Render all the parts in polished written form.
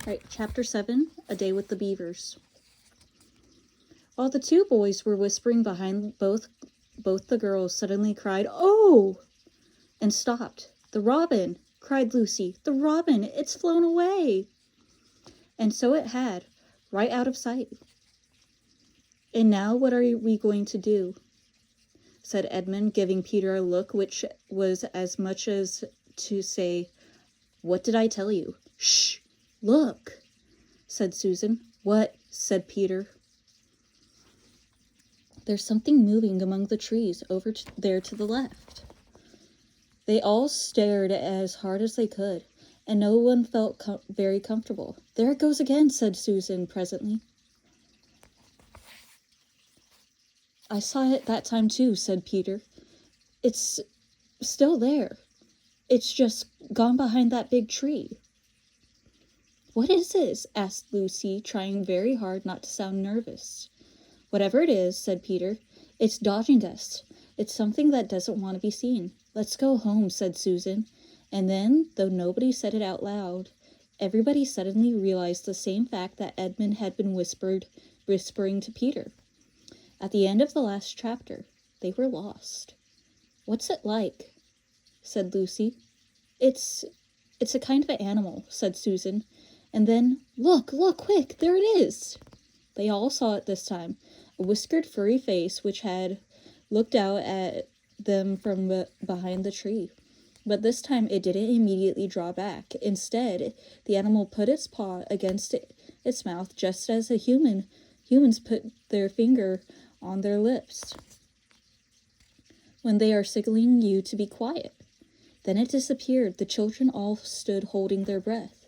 Right, Chapter 7, A Day with the Beavers. While the two boys were whispering behind both the girls suddenly cried, "Oh!" and stopped. "The robin!" cried Lucy. "The robin! It's flown away!" And so it had, right out of sight. "And now what are we going to do?" said Edmund, giving Peter a look which was as much as to say, "What did I tell you?" "Shh! Look!" said Susan. "What?" said Peter. "There's something moving among the trees over there to the left." They all stared as hard as they could, and no one felt very comfortable. "There it goes again," said Susan presently. "I saw it that time too," said Peter. "It's still there. It's just gone behind that big tree." "What is this?" asked Lucy, trying very hard not to sound nervous. "Whatever it is," said Peter, "it's dodging us. It's something that doesn't want to be seen. Let's go home," said Susan. And then, though nobody said it out loud, everybody suddenly realized the same fact that Edmund had been whispering to Peter. At the end of the last chapter, they were lost. "What's it like?" said Lucy. It's a kind of an animal," said Susan. And then, look, quick, there it is!" They all saw it this time, a whiskered furry face which had looked out at them from behind the tree. But this time it didn't immediately draw back. Instead, the animal put its paw against its mouth just as humans put their finger on their lips when they are signaling you to be quiet. Then it disappeared. The children all stood holding their breath.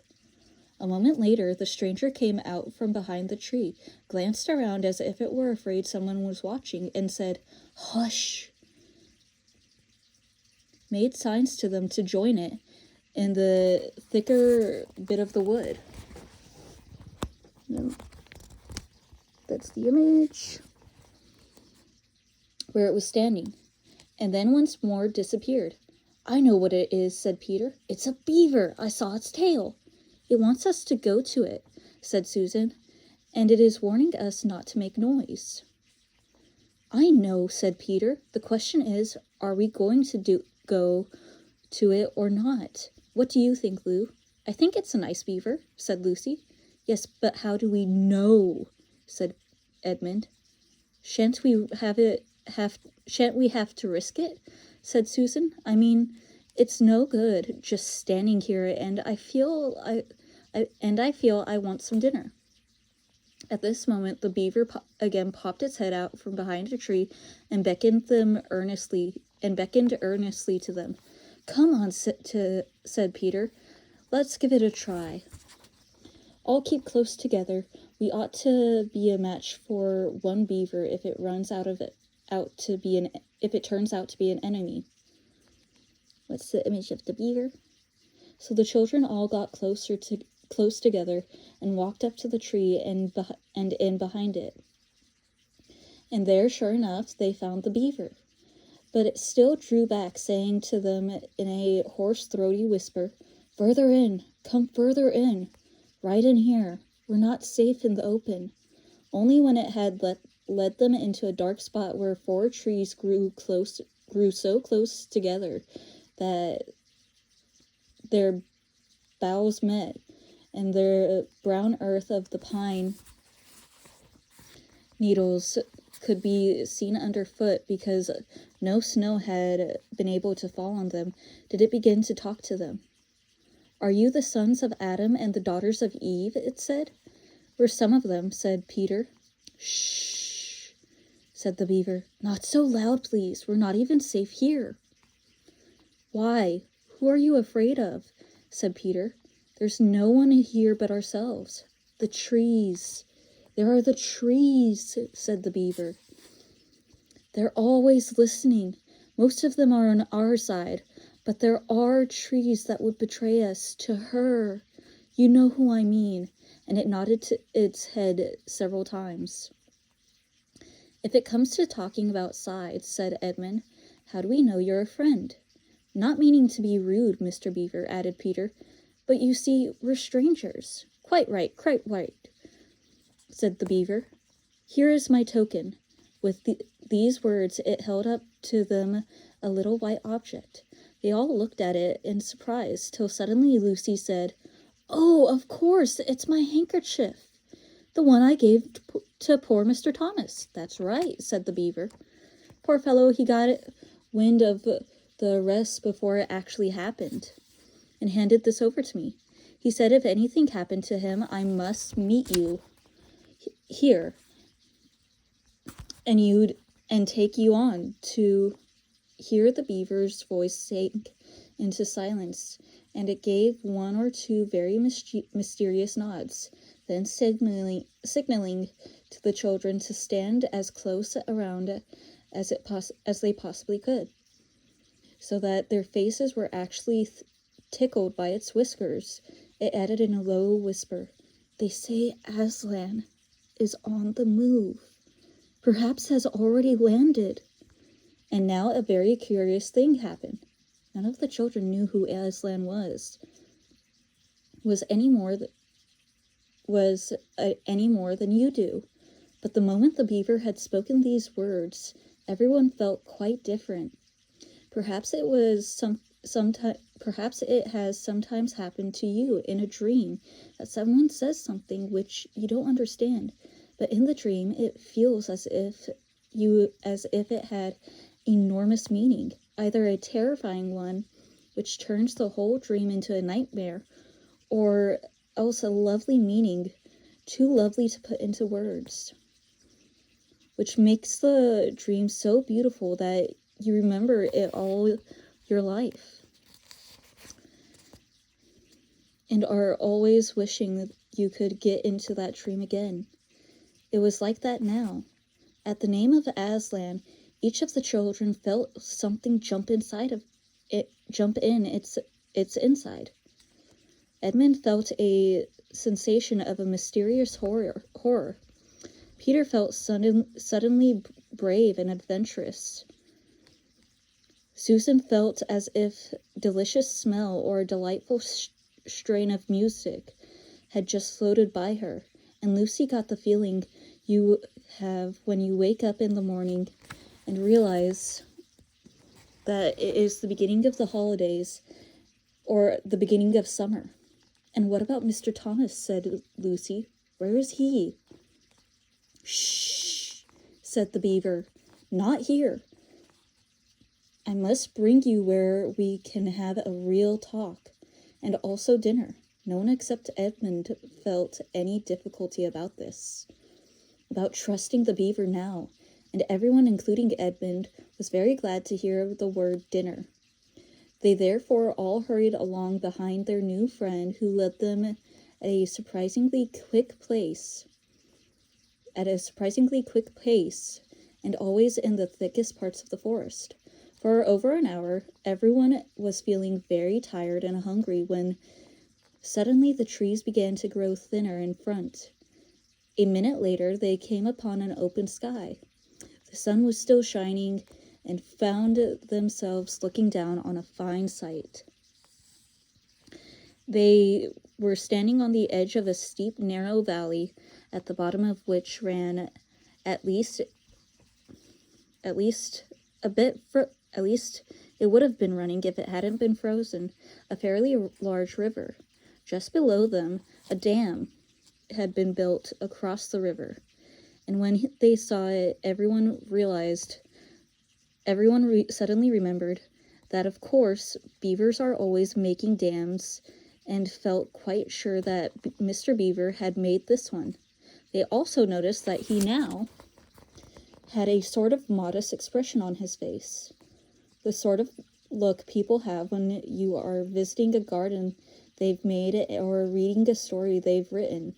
A moment later, the stranger came out from behind the tree, glanced around as if it were afraid someone was watching, and said, "Hush!" Made signs to them to join it in the thicker bit of the wood. That's the image where it was standing, and then once more disappeared. "I know what it is," said Peter. "It's a beaver. I saw its tail." "It wants us to go to it," said Susan, "and it is warning us not to make noise." "I know," said Peter. "The question is, are we going to go to it or not? What do you think, Lou?" "I think it's a nice beaver," said Lucy. "Yes, but how do we know?" said Edmund. Shan't we have to risk it?" said Susan. "I mean, it's no good just standing here, and I feel I want some dinner." At this moment, the beaver again popped its head out from behind a tree and beckoned earnestly to them. "Come on," said Peter. "Let's give it a try. All keep close together. We ought to be a match for one beaver if it turns out to be an enemy." What's the image of the beaver? So the children all got close together and walked up to the tree and in behind it. And there, sure enough, they found the beaver. But it still drew back, saying to them in a hoarse, throaty whisper, "Further in, come further in, right in here. We're not safe in the open." Only when it had led them into a dark spot where 4 trees grew so close together that their boughs met, and the brown earth of the pine needles could be seen underfoot because no snow had been able to fall on them, did it begin to talk to them. "Are you the sons of Adam and the daughters of Eve?" it said. "We're some of them," said Peter. "Shh," said the beaver. "Not so loud, please. We're not even safe here." "Why? Who are you afraid of?" said Peter. "There's no one here but ourselves." "The trees. There are the trees," said the beaver. "They're always listening. Most of them are on our side, but there are trees that would betray us to her. You know who I mean." And it nodded its head several times. "If it comes to talking about sides," said Edmund, "how do we know you're a friend?" "Not meaning to be rude, Mr. Beaver," added Peter, "but you see, we're strangers." Quite right, said the beaver. Here is my token. With these words, it held up to them a little white object. They all looked at it in surprise, till suddenly Lucy said, "Oh, of course, it's my handkerchief. The one I gave to poor Mr. Thomas." "That's right," said the beaver. "Poor fellow, he got wind of the rest before it actually happened, and handed this over to me. He said if anything happened to him, I must meet you here, and take you on to." Here the beaver's voice sank into silence, and it gave one or two very mysterious nods, then signaling to the children to stand as close around as they possibly could, so that their faces were actually tickled by its whiskers. It added in a low whisper, "They say Aslan is on the move. Perhaps has already landed." And now a very curious thing happened. None of the children knew who Aslan was any more than you do. But the moment the beaver had spoken these words, everyone felt quite different. Perhaps it has sometimes happened to you in a dream that someone says something which you don't understand, but in the dream it feels as if it had enormous meaning, either a terrifying one which turns the whole dream into a nightmare, or else a lovely meaning too lovely to put into words, which makes the dream so beautiful that you remember it all your life and are always wishing that you could get into that dream again. It was like that now. At the name of Aslan, each of the children felt something jump in its inside. Edmund felt a sensation of a mysterious horror. Peter felt suddenly brave and adventurous. Susan felt as if delicious smell or a delightful strain of music had just floated by her, and Lucy got the feeling you have when you wake up in the morning and realize that it is the beginning of the holidays or the beginning of summer. "And what about Mr. Thomas?" said Lucy. "Where is he?" "Shh," said the beaver. "Not here. I must bring you where we can have a real talk, and also dinner." No one except Edmund felt any difficulty about this, about trusting the beaver now, and everyone, including Edmund, was very glad to hear the word dinner. They therefore all hurried along behind their new friend, who led them at a surprisingly quick pace, and always in the thickest parts of the forest. For over an hour, everyone was feeling very tired and hungry when suddenly the trees began to grow thinner in front. A minute later, they came upon an open sky. The sun was still shining, and found themselves looking down on a fine sight. They were standing on the edge of a steep, narrow valley, at the bottom of which ran at least it would have been running if it hadn't been frozen, a fairly large river. Just below them, a dam had been built across the river, and when they saw it, everyone suddenly remembered that, of course, beavers are always making dams, and felt quite sure that Mr. Beaver had made this one. They also noticed that he now had a sort of modest expression on his face, the sort of look people have when you are visiting a garden they've made or reading a story they've written.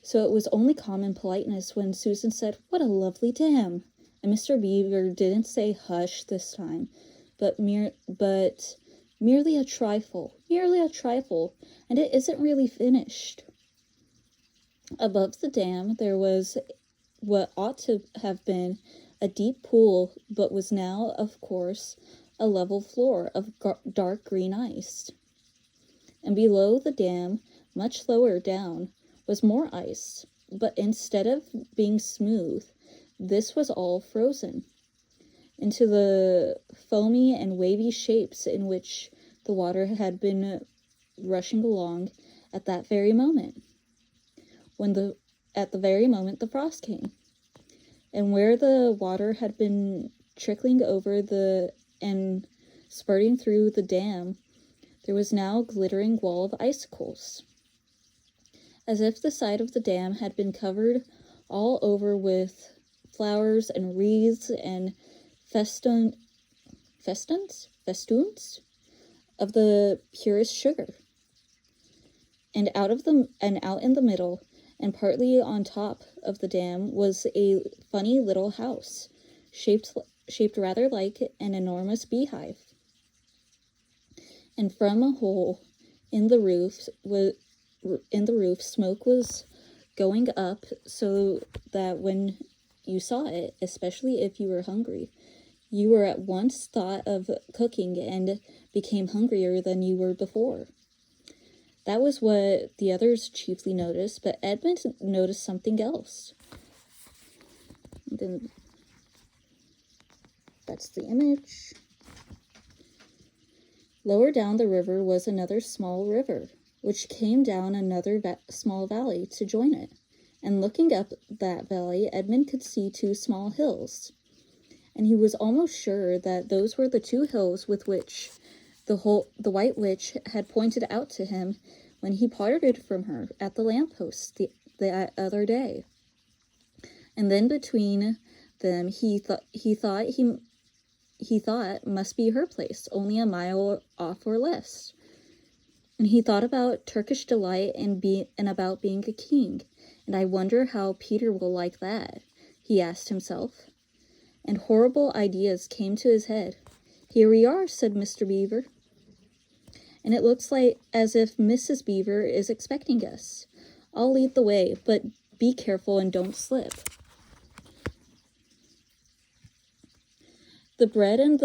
So it was only common politeness when Susan said, "What a lovely dam!" And Mr. Beaver didn't say hush this time, but merely a trifle, and it isn't really finished. Above the dam there was what ought to have been a deep pool, but was now, of course, a level floor of dark green ice. And below the dam much lower down, was more ice, but instead of being smooth, this was all frozen into the foamy and wavy shapes in which the water had been rushing along at that very moment, at the very moment the frost came. And where the water had been trickling over and spurting through the dam, there was now a glittering wall of icicles, as if the side of the dam had been covered all over with flowers and wreaths and festoons of the purest sugar. And out in the middle, and partly on top of the dam, was a funny little house, shaped rather like an enormous beehive. And from a hole in the roof, smoke was going up, so that when you saw it, especially if you were hungry, you were at once thought of cooking and became hungrier than you were before. That was what the others chiefly noticed, but Edmund noticed something else. And then that's the image. Lower down the river was another small river, which came down another small valley to join it. And looking up that valley, Edmund could see two small hills. And he was almost sure that those were the two hills with which the White Witch had pointed out to him when he parted from her at the lamppost the other day. And then between them, he thought must be her place, only a mile off or less. And he thought about Turkish delight and about being a king. And I wonder how Peter will like that, he asked himself. And horrible ideas came to his head. Here we are, said Mr. Beaver. And it looks as if Mrs. Beaver is expecting us. I'll lead the way, but be careful and don't slip. The bread and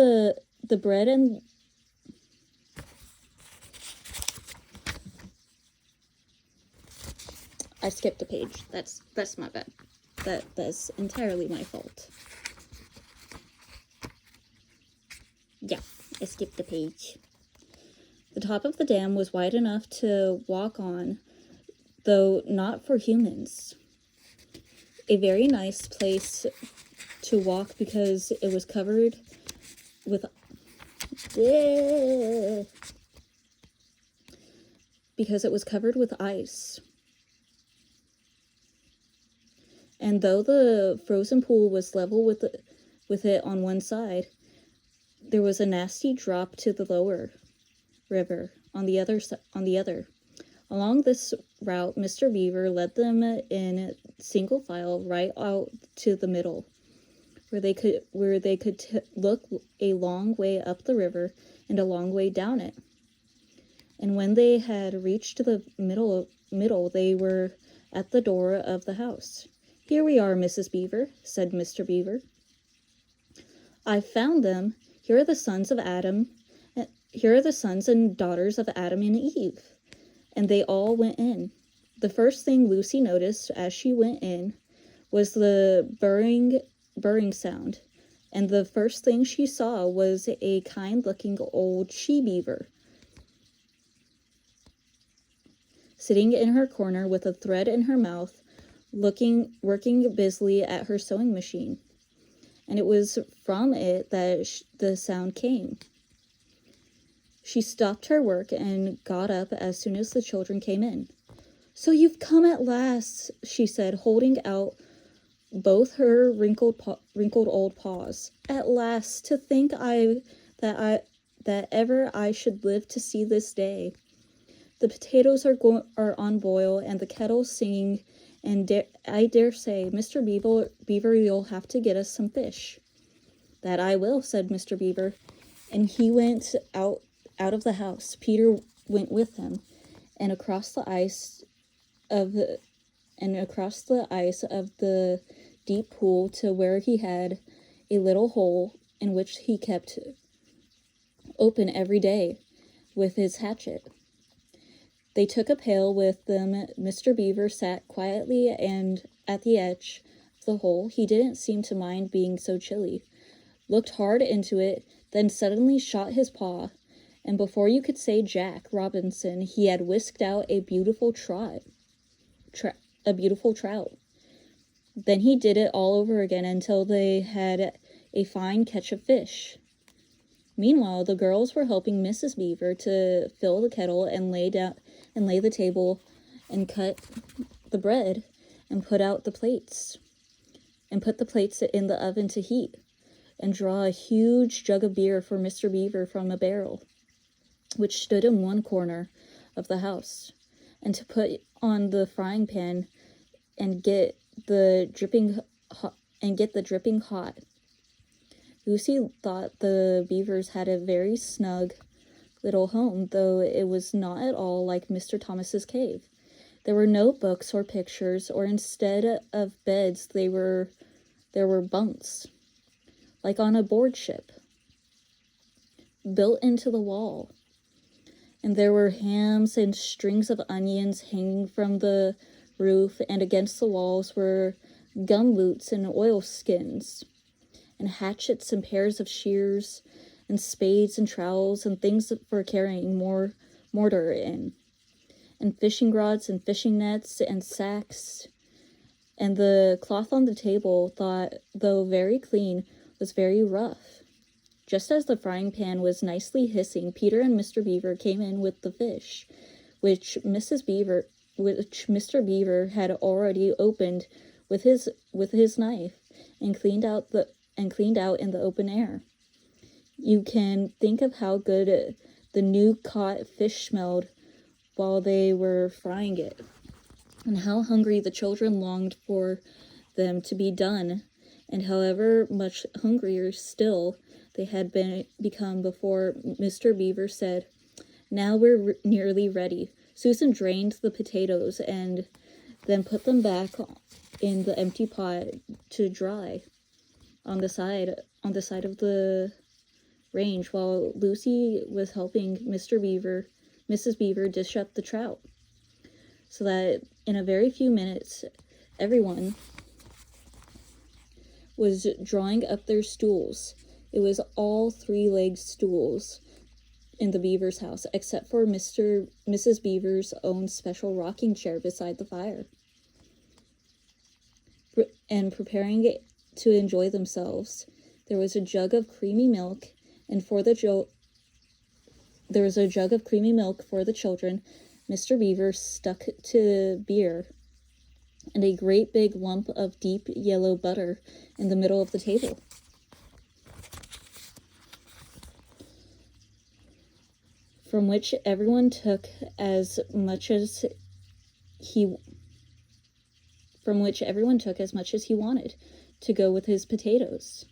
I skipped a page. That's my bad. That's entirely my fault. Yeah, I skipped a page. The top of the dam was wide enough to walk on, though not for humans. A very nice place to walk because it was covered with ice. And though the frozen pool was level with it on one side, there was a nasty drop to the lower river on the other. Along this route, Mr. Beaver led them in single file right out to the middle, where they could look a long way up the river and a long way down it. And when they had reached the middle, they were at the door of the house. Here we are, Mrs. Beaver, said Mr. Beaver. I've found them. Here are the sons and daughters of Adam and Eve. And they all went in. The first thing Lucy noticed as she went in was the burring sound. And the first thing she saw was a kind-looking old she-beaver sitting in her corner with a thread in her mouth, working busily at her sewing machine. And it was from it that the sound came. She stopped her work and got up as soon as the children came in. So you've come at last, she said, holding out both her wrinkled old paws. At last, to think that ever I should live to see this day. The potatoes are on boil and the kettle's singing, and I dare say, Mr. Beaver, you'll have to get us some fish. That I will, said Mr. Beaver, and he went out of the house. Peter went with him, and across the ice of the deep pool to where he had a little hole in which he kept open every day with his hatchet. They took a pail with them. Mr. Beaver sat quietly and at the edge of the hole. He didn't seem to mind being so chilly. Looked hard into it, then suddenly shot his paw, and before you could say Jack Robinson, he had whisked out a beautiful trout. Then he did it all over again until they had a fine catch of fish. Meanwhile, the girls were helping Mrs. Beaver to fill the kettle and lay the table and cut the bread and put the plates in the oven to heat and draw a huge jug of beer for Mr. Beaver from a barrel, which stood in one corner of the house, and to put on the frying pan and get the dripping hot. Lucy thought the Beavers had a very snug little home, though it was not at all like Mr. Thomas's cave. There were no books or pictures, or instead of beds, there were bunks, like on a board ship, built into the wall. And there were hams and strings of onions hanging from the roof, and against the walls were gumboots and oilskins, and hatchets and pairs of shears, and spades and trowels and things for carrying mortar in, and fishing rods and fishing nets and sacks. And the cloth on the table, though very clean, was very rough. Just as the frying pan was nicely hissing, Peter and Mr. Beaver came in with the fish, which Mr. Beaver had already opened with his knife and cleaned out in the open air. You can think of how good the new caught fish smelled while they were frying it, and how hungry the children longed for them to be done, and however much hungrier still they had become before Mr. Beaver said, "Now we're nearly ready." Susan drained the potatoes and then put them back in the empty pot to dry on the side of the range, while Lucy was helping Mrs. Beaver dish up the trout, so that in a very few minutes everyone was drawing up their stools. It was all three-legged stools in the Beaver's house, except for Mrs. Beaver's own special rocking chair beside the fire, and preparing to enjoy themselves. There was a jug of creamy milk, and for the children. Mr. Beaver stuck to beer, and a great big lump of deep yellow butter in the middle of the table. From which everyone took as much as he wanted to go with his potatoes.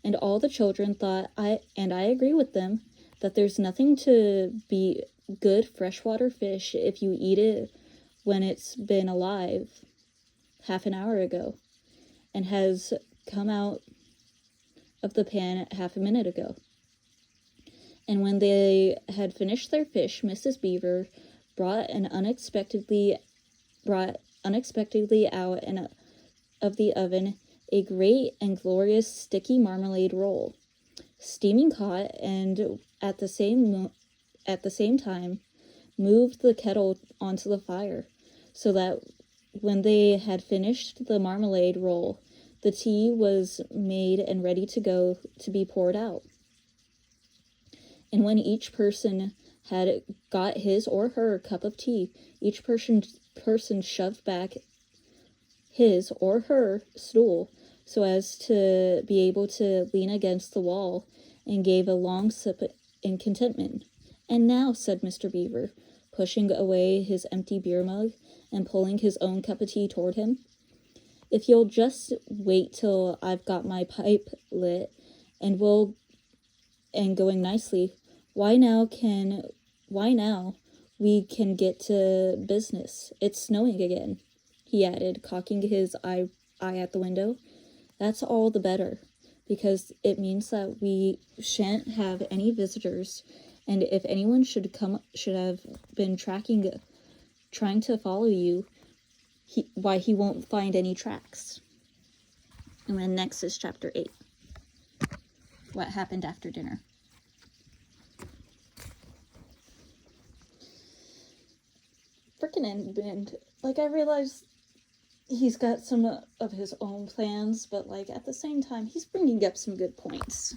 And all the children thought, and I agree with them, that there's nothing to be good freshwater fish if you eat it when it's been alive half an hour ago and has come out of the pan half a minute ago. And when they had finished their fish, Mrs. Beaver brought unexpectedly out of the oven a great and glorious sticky marmalade roll, steaming hot, and at the same time moved the kettle onto the fire, so that when they had finished the marmalade roll, the tea was made and ready to go to be poured out. And when each person had got his or her cup of tea, each person shoved back his or her stool so as to be able to lean against the wall, and gave a long sip in contentment. "And now," said Mr. Beaver, pushing away his empty beer mug and pulling his own cup of tea toward him, "if you'll just wait till I've got my pipe lit and going nicely, why now we can get to business. It's snowing again," he added, cocking his eye at the window. "That's all the better, because it means that we shan't have any visitors, And if anyone should have been trying to follow you, he won't find any tracks. And then next is chapter 8. What happened after dinner? Frickin' Edmund. Like, I realize he's got some of his own plans, but, like, at the same time, he's bringing up some good points.